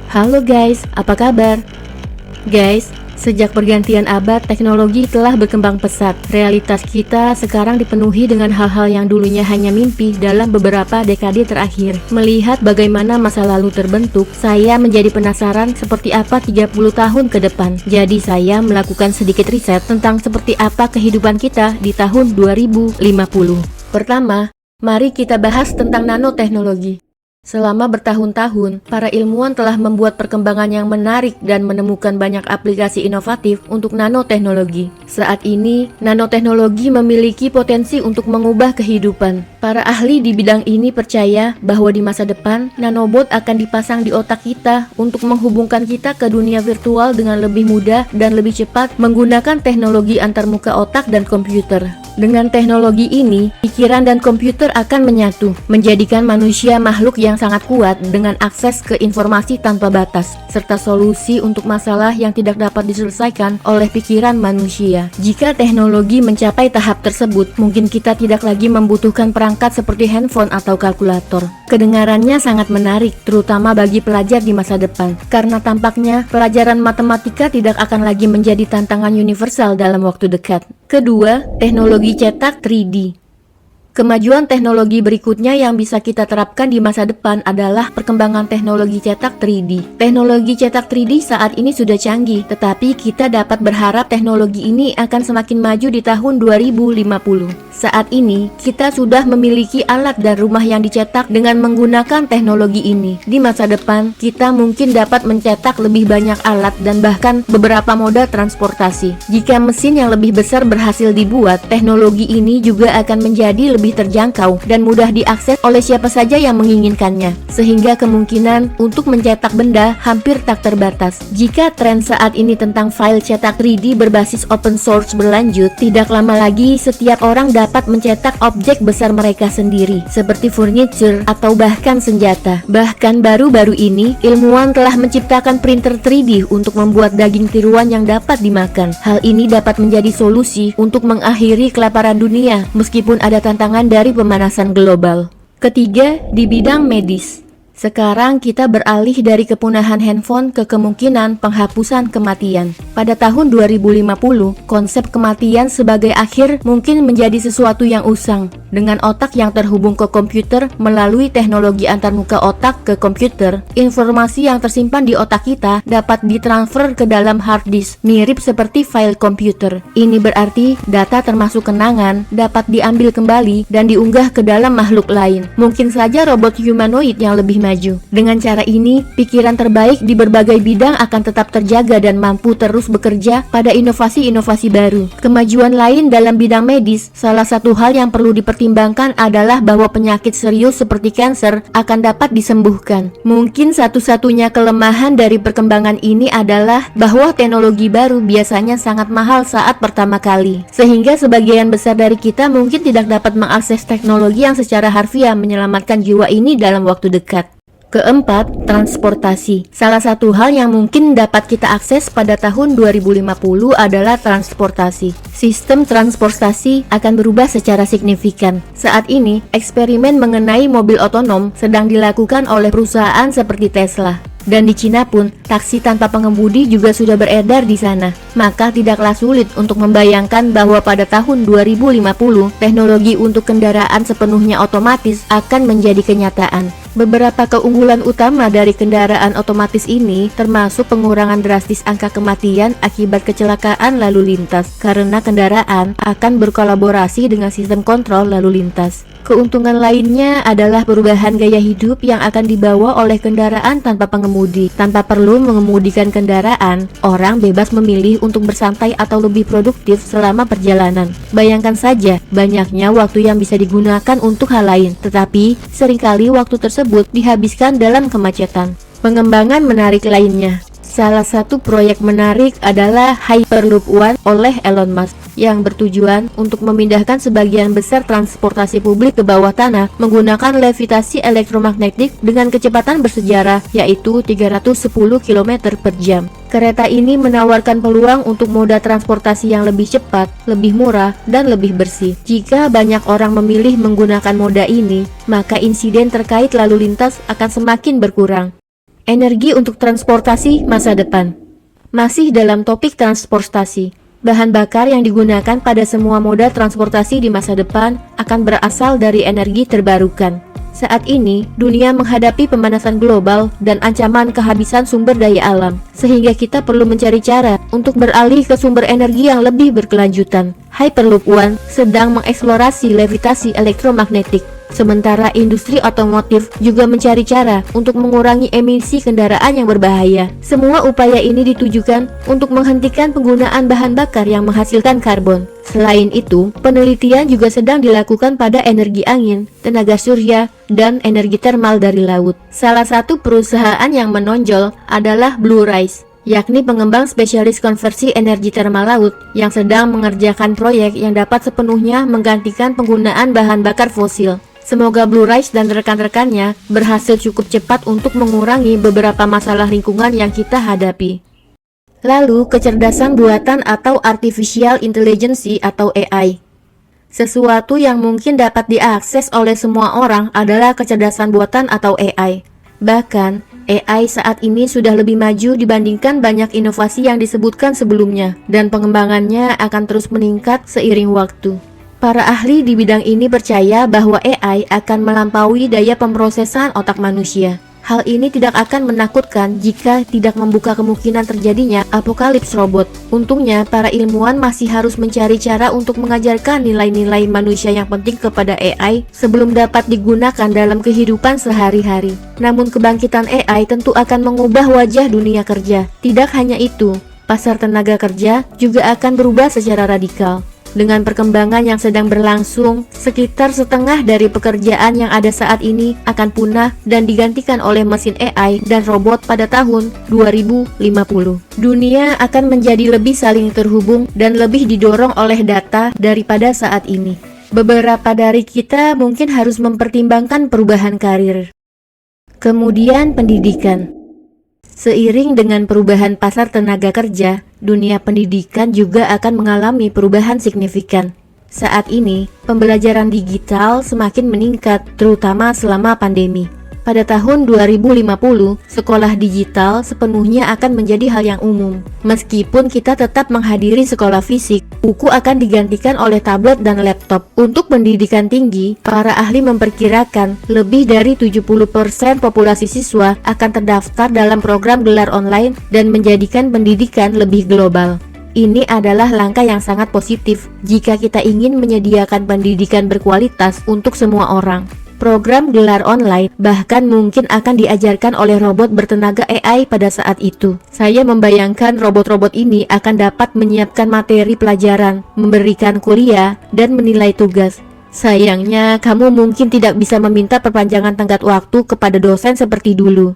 Halo guys, apa kabar? Guys, sejak pergantian abad, teknologi telah berkembang pesat. Realitas kita sekarang dipenuhi dengan hal-hal yang dulunya hanya mimpi dalam beberapa dekade terakhir. Melihat bagaimana masa lalu terbentuk, saya menjadi penasaran seperti apa 30 tahun ke depan. Jadi saya melakukan sedikit riset tentang seperti apa kehidupan kita di tahun 2050. Pertama, mari kita bahas tentang nanoteknologi. Selama bertahun-tahun, para ilmuwan telah membuat perkembangan yang menarik dan menemukan banyak aplikasi inovatif untuk nanoteknologi. Saat ini, nanoteknologi memiliki potensi untuk mengubah kehidupan. Para ahli di bidang ini percaya bahwa di masa depan, nanobot akan dipasang di otak kita untuk menghubungkan kita ke dunia virtual dengan lebih mudah dan lebih cepat menggunakan teknologi antarmuka otak dan komputer. Dengan teknologi ini, pikiran dan komputer akan menyatu, menjadikan manusia makhluk yang sangat kuat dengan akses ke informasi tanpa batas, serta solusi untuk masalah yang tidak dapat diselesaikan oleh pikiran manusia. Jika teknologi mencapai tahap tersebut, mungkin kita tidak lagi membutuhkan perangkat seperti handphone atau kalkulator. Kedengarannya sangat menarik, terutama bagi pelajar di masa depan, karena tampaknya pelajaran matematika tidak akan lagi menjadi tantangan universal dalam waktu dekat. Kedua, teknologi cetak 3D. Kemajuan teknologi berikutnya yang bisa kita terapkan di masa depan adalah perkembangan teknologi cetak 3D. Teknologi cetak 3D saat ini sudah canggih, tetapi kita dapat berharap teknologi ini akan semakin maju di tahun 2050. Saat ini, kita sudah memiliki alat dan rumah yang dicetak dengan menggunakan teknologi ini. Di masa depan, kita mungkin dapat mencetak lebih banyak alat dan bahkan beberapa moda transportasi. Jika mesin yang lebih besar berhasil dibuat, teknologi ini juga akan menjadi lebih terjangkau dan mudah diakses oleh siapa saja yang menginginkannya, sehingga kemungkinan untuk mencetak benda hampir tak terbatas. Jika tren saat ini tentang file cetak 3D berbasis open source berlanjut, tidak lama lagi setiap orang dapat mencetak objek besar mereka sendiri, seperti furniture atau bahkan senjata. Bahkan baru-baru ini, ilmuwan telah menciptakan printer 3D untuk membuat daging tiruan yang dapat dimakan. Hal ini dapat menjadi solusi untuk mengakhiri kelaparan dunia, meskipun ada tantangan dari pemanasan global. Ketiga, di bidang medis. Sekarang kita beralih dari kepunahan handphone ke kemungkinan penghapusan kematian. Pada tahun 2050, konsep kematian sebagai akhir mungkin menjadi sesuatu yang usang. Dengan otak yang terhubung ke komputer melalui teknologi antarmuka otak ke komputer, informasi yang tersimpan di otak kita dapat ditransfer ke dalam hard disk, mirip seperti file komputer. Ini berarti data termasuk kenangan dapat diambil kembali dan diunggah ke dalam makhluk lain. Mungkin saja robot humanoid yang lebih maju. Dengan cara ini, pikiran terbaik di berbagai bidang akan tetap terjaga dan mampu terus bekerja pada inovasi-inovasi baru. Kemajuan lain dalam bidang medis, salah satu hal yang perlu dipertimbangkan adalah bahwa penyakit serius seperti kanker akan dapat disembuhkan. Mungkin satu-satunya kelemahan dari perkembangan ini adalah bahwa teknologi baru biasanya sangat mahal saat pertama kali, sehingga sebagian besar dari kita mungkin tidak dapat mengakses teknologi yang secara harfiah menyelamatkan jiwa ini dalam waktu dekat. Keempat, transportasi. Salah satu hal yang mungkin dapat kita akses pada tahun 2050 adalah transportasi. Sistem transportasi akan berubah secara signifikan. Saat ini, eksperimen mengenai mobil otonom sedang dilakukan oleh perusahaan seperti Tesla. Dan di Cina pun, taksi tanpa pengemudi juga sudah beredar di sana. Maka tidaklah sulit untuk membayangkan bahwa pada tahun 2050, teknologi untuk kendaraan sepenuhnya otomatis akan menjadi kenyataan. Beberapa keunggulan utama dari kendaraan otomatis ini termasuk pengurangan drastis angka kematian akibat kecelakaan lalu lintas, karena kendaraan akan berkolaborasi dengan sistem kontrol lalu lintas. Keuntungan lainnya adalah perubahan gaya hidup yang akan dibawa oleh kendaraan tanpa pengemudi. Tanpa perlu mengemudikan kendaraan, orang bebas memilih untuk bersantai atau lebih produktif selama perjalanan. Bayangkan saja, banyaknya waktu yang bisa digunakan untuk hal lain, tetapi seringkali waktu tersebut dihabiskan dalam kemacetan. Pengembangan menarik lainnya. Salah satu proyek menarik adalah Hyperloop One oleh Elon Musk, yang bertujuan untuk memindahkan sebagian besar transportasi publik ke bawah tanah menggunakan levitasi elektromagnetik dengan kecepatan bersejarah, yaitu 310 km per jam. Kereta ini menawarkan peluang untuk moda transportasi yang lebih cepat, lebih murah, dan lebih bersih. Jika banyak orang memilih menggunakan moda ini, maka insiden terkait lalu lintas akan semakin berkurang. Energi untuk transportasi masa depan. Masih dalam topik transportasi, bahan bakar yang digunakan pada semua moda transportasi di masa depan akan berasal dari energi terbarukan. Saat ini, dunia menghadapi pemanasan global dan ancaman kehabisan sumber daya alam, sehingga kita perlu mencari cara untuk beralih ke sumber energi yang lebih berkelanjutan. Hyperloop One sedang mengeksplorasi levitasi elektromagnetik, sementara industri otomotif juga mencari cara untuk mengurangi emisi kendaraan yang berbahaya. Semua upaya ini ditujukan untuk menghentikan penggunaan bahan bakar yang menghasilkan karbon. Selain itu, penelitian juga sedang dilakukan pada energi angin, tenaga surya, dan energi termal dari laut. Salah satu perusahaan yang menonjol adalah Blue Rise, yakni pengembang spesialis konversi energi termal laut yang sedang mengerjakan proyek yang dapat sepenuhnya menggantikan penggunaan bahan bakar fosil. Semoga Blue Rise dan rekan-rekannya berhasil cukup cepat untuk mengurangi beberapa masalah lingkungan yang kita hadapi. Lalu, kecerdasan buatan atau Artificial Intelligence atau AI. Sesuatu yang mungkin dapat diakses oleh semua orang adalah kecerdasan buatan atau AI. Bahkan, AI saat ini sudah lebih maju dibandingkan banyak inovasi yang disebutkan sebelumnya, dan pengembangannya akan terus meningkat seiring waktu. Para ahli di bidang ini percaya bahwa AI akan melampaui daya pemrosesan otak manusia. Hal ini tidak akan menakutkan jika tidak membuka kemungkinan terjadinya apokalips robot. Untungnya, para ilmuwan masih harus mencari cara untuk mengajarkan nilai-nilai manusia yang penting kepada AI sebelum dapat digunakan dalam kehidupan sehari-hari. Namun kebangkitan AI tentu akan mengubah wajah dunia kerja. Tidak hanya itu, pasar tenaga kerja juga akan berubah secara radikal. Dengan perkembangan yang sedang berlangsung, sekitar setengah dari pekerjaan yang ada saat ini akan punah dan digantikan oleh mesin AI dan robot pada tahun 2050. Dunia akan menjadi lebih saling terhubung dan lebih didorong oleh data daripada saat ini. Beberapa dari kita mungkin harus mempertimbangkan perubahan karir. Kemudian pendidikan. Seiring dengan perubahan pasar tenaga kerja, dunia pendidikan juga akan mengalami perubahan signifikan. Saat ini, pembelajaran digital semakin meningkat, terutama selama pandemi. Pada tahun 2050, sekolah digital sepenuhnya akan menjadi hal yang umum. Meskipun kita tetap menghadiri sekolah fisik, buku akan digantikan oleh tablet dan laptop. Untuk pendidikan tinggi, para ahli memperkirakan lebih dari 70% populasi siswa akan terdaftar dalam program gelar online dan menjadikan pendidikan lebih global. Ini adalah langkah yang sangat positif jika kita ingin menyediakan pendidikan berkualitas untuk semua orang. Program gelar online bahkan mungkin akan diajarkan oleh robot bertenaga AI pada saat itu. Saya membayangkan robot-robot ini akan dapat menyiapkan materi pelajaran, memberikan kuliah, dan menilai tugas. Sayangnya, kamu mungkin tidak bisa meminta perpanjangan tenggat waktu kepada dosen seperti dulu.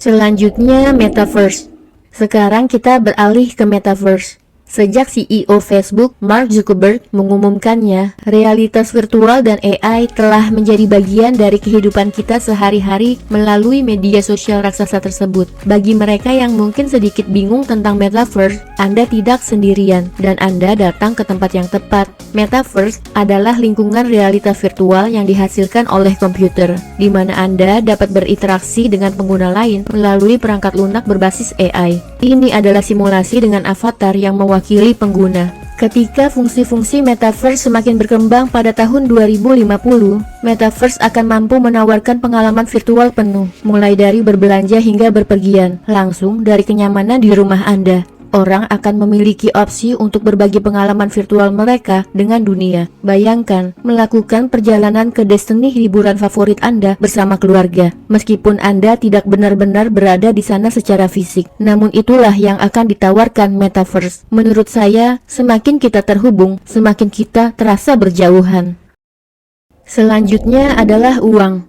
Selanjutnya, Metaverse. Sekarang kita beralih ke Metaverse. Sejak CEO Facebook, Mark Zuckerberg, mengumumkannya, realitas virtual dan AI telah menjadi bagian dari kehidupan kita sehari-hari melalui media sosial raksasa tersebut. Bagi mereka yang mungkin sedikit bingung tentang Metaverse, Anda tidak sendirian, dan Anda datang ke tempat yang tepat. Metaverse adalah lingkungan realitas virtual yang dihasilkan oleh komputer, di mana Anda dapat berinteraksi dengan pengguna lain melalui perangkat lunak berbasis AI. Ini adalah simulasi dengan avatar yang mewakili pengguna. Ketika fungsi-fungsi Metaverse semakin berkembang pada tahun 2050, Metaverse akan mampu menawarkan pengalaman virtual penuh, mulai dari berbelanja hingga berpergian, langsung dari kenyamanan di rumah Anda. Orang akan memiliki opsi untuk berbagi pengalaman virtual mereka dengan dunia. Bayangkan, melakukan perjalanan ke destinasi liburan favorit Anda bersama keluarga. Meskipun Anda tidak benar-benar berada di sana secara fisik. Namun itulah yang akan ditawarkan Metaverse. Menurut saya, semakin kita terhubung, semakin kita terasa berjauhan. Selanjutnya adalah uang.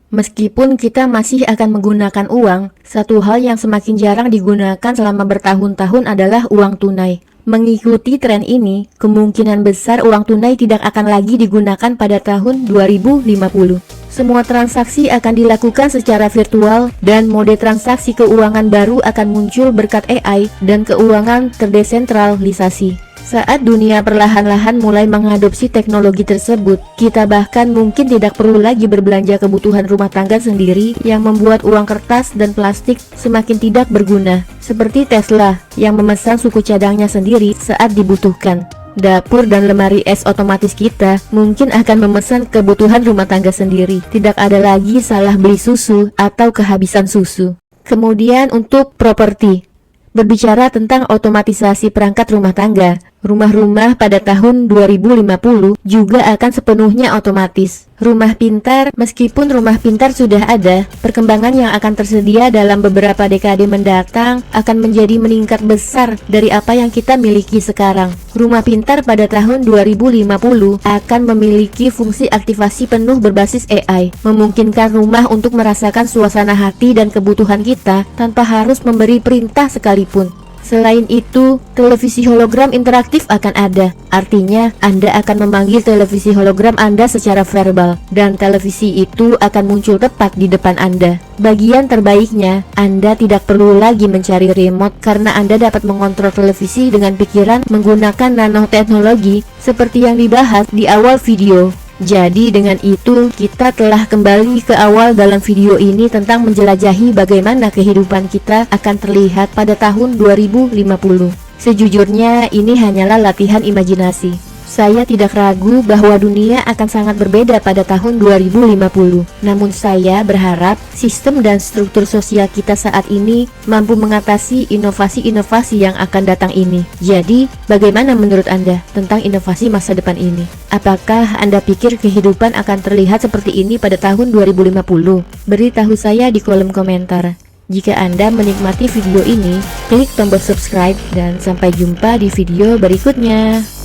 Meskipun kita masih akan menggunakan uang, satu hal yang semakin jarang digunakan selama bertahun-tahun adalah uang tunai. Mengikuti tren ini, kemungkinan besar uang tunai tidak akan lagi digunakan pada tahun 2050. Semua transaksi akan dilakukan secara virtual, dan mode transaksi keuangan baru akan muncul berkat AI dan keuangan terdesentralisasi. Saat dunia perlahan-lahan mulai mengadopsi teknologi tersebut, kita bahkan mungkin tidak perlu lagi berbelanja kebutuhan rumah tangga sendiri yang membuat uang kertas dan plastik semakin tidak berguna. Seperti Tesla yang memesan suku cadangnya sendiri saat dibutuhkan. Dapur dan lemari es otomatis kita mungkin akan memesan kebutuhan rumah tangga sendiri. Tidak ada lagi salah beli susu atau kehabisan susu. Kemudian untuk properti. Berbicara tentang otomatisasi perangkat rumah tangga, rumah-rumah pada tahun 2050 juga akan sepenuhnya otomatis. Rumah pintar, meskipun rumah pintar sudah ada, perkembangan yang akan tersedia dalam beberapa dekade mendatang akan menjadi meningkat besar dari apa yang kita miliki sekarang. Rumah pintar pada tahun 2050 akan memiliki fungsi aktivasi penuh berbasis AI, memungkinkan rumah untuk merasakan suasana hati dan kebutuhan kita tanpa harus memberi perintah sekalipun. Selain itu, televisi hologram interaktif akan ada. Artinya, Anda akan memanggil televisi hologram Anda secara verbal, dan televisi itu akan muncul tepat di depan Anda. Bagian terbaiknya, Anda tidak perlu lagi mencari remote karena Anda dapat mengontrol televisi dengan pikiran menggunakan nanoteknologi seperti yang dibahas di awal video. Jadi dengan itu kita telah kembali ke awal dalam video ini tentang menjelajahi bagaimana kehidupan kita akan terlihat pada tahun 2050. Sejujurnya ini hanyalah latihan imajinasi. Saya tidak ragu bahwa dunia akan sangat berbeda pada tahun 2050. Namun saya berharap sistem dan struktur sosial kita saat ini mampu mengatasi inovasi-inovasi yang akan datang ini. Jadi, bagaimana menurut Anda tentang inovasi masa depan ini? Apakah Anda pikir kehidupan akan terlihat seperti ini pada tahun 2050? Beritahu saya di kolom komentar. Jika Anda menikmati video ini, klik tombol subscribe dan sampai jumpa di video berikutnya.